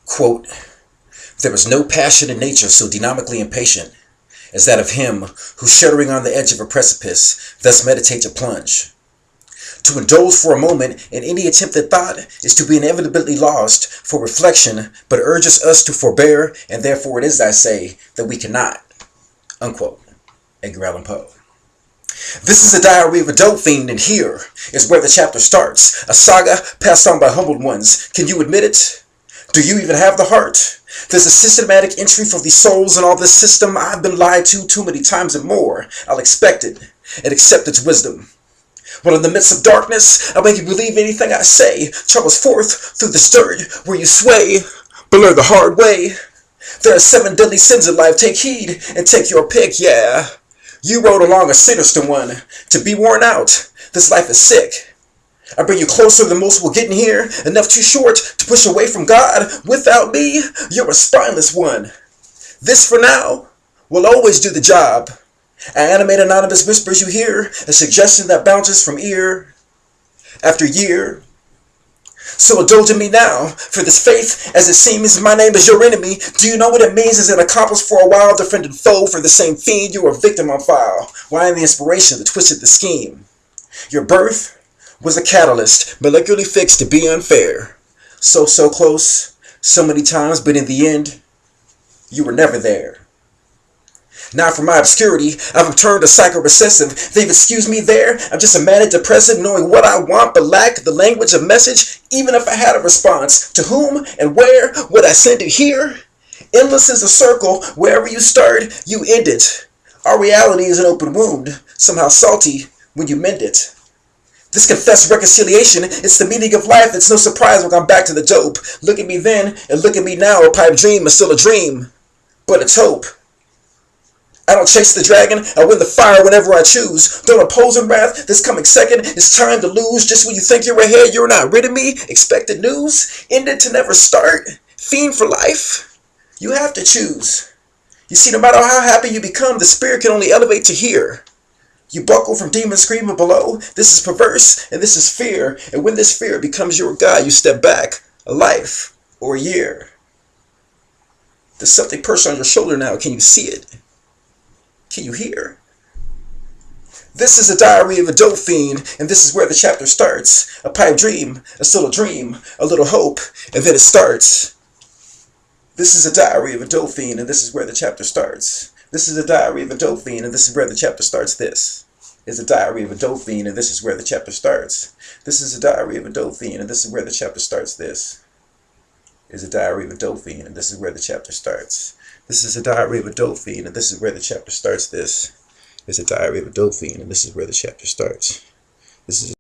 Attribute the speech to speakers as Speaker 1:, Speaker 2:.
Speaker 1: Quote, "There is no passion in nature so dynamically impatient as that of him who, shuddering on the edge of a precipice, thus meditates a plunge. To indulge for a moment in any attempt at thought is to be inevitably lost for reflection, but urges us to forbear, and therefore it is, I say, that we cannot." Unquote. Edgar Allan Poe. This is a diary of a dope fiend, and here is where the chapter starts. A saga passed on by humbled ones. Can you admit it? Do you even have the heart? There's a systematic entry for the souls in all this system. I've been lied to too many times and more. I'll expect it and accept its wisdom. While in the midst of darkness, I'll make you believe anything I say. Troubles forth through the dirt where you sway, but learn the hard way. There are 7 deadly sins in life. Take heed and take your pick, yeah. You rode along a sinister one. To be worn out, this life is sick. I bring you closer than most will get in here. Enough too short to push away from God. Without me, you're a spineless one. This for now will always do the job. I animate anonymous whispers you hear, a suggestion that bounces from ear after year. So indulge in me now, for this faith, as it seems, my name is your enemy. Do you know what it means as an accomplice for a while, defended foe for the same fiend? You were a victim on file. Why am the inspiration that twisted the scheme? Your birth was a catalyst, molecularly fixed to be unfair. So close, so many times, but in the end, you were never there. Now for my obscurity, I've turned a psycho-recessive. They've excused me there. I'm just a manic depressive, knowing what I want, but lack the language of message. Even if I had a response, to whom and where would I send it here? Endless is a circle. Wherever you start, you end it. Our reality is an open wound, somehow salty when you mend it. This confessed reconciliation, it's the meaning of life. It's no surprise when I'm back to the dope. Look at me then, and look at me now. A pipe dream is still a dream, but it's hope. I don't chase the dragon, I win the fire whenever I choose. Don't oppose in wrath, this coming second is time to lose. Just when you think you're ahead, you're not rid of me. Expected news, ended to never start. Fiend for life, you have to choose. You see, no matter how happy you become, the spirit can only elevate to here. You buckle from demons screaming below. This is perverse, and this is fear. And when this fear becomes your God, you step back a life or a year. There's something perched on your shoulder now. Can you see it? Can you hear? This is a diary of a dope fiend, and this is where the chapter starts. A pipe dream, a still a dream, a little hope, and then it starts. This is a diary of a dope fiend, and this is where the chapter starts. This is a diary of a dope fiend, and this is where the chapter starts. This is a diary of a dope fiend, and this is where the chapter starts. This is a diary of a dope fiend, and this is where the chapter starts. This is a diary of a dope fiend, and this is where the chapter starts. This is a diary of a dope fiend, and this is where the chapter starts. This is a diary of a dope fiend, and this is where the chapter starts. This is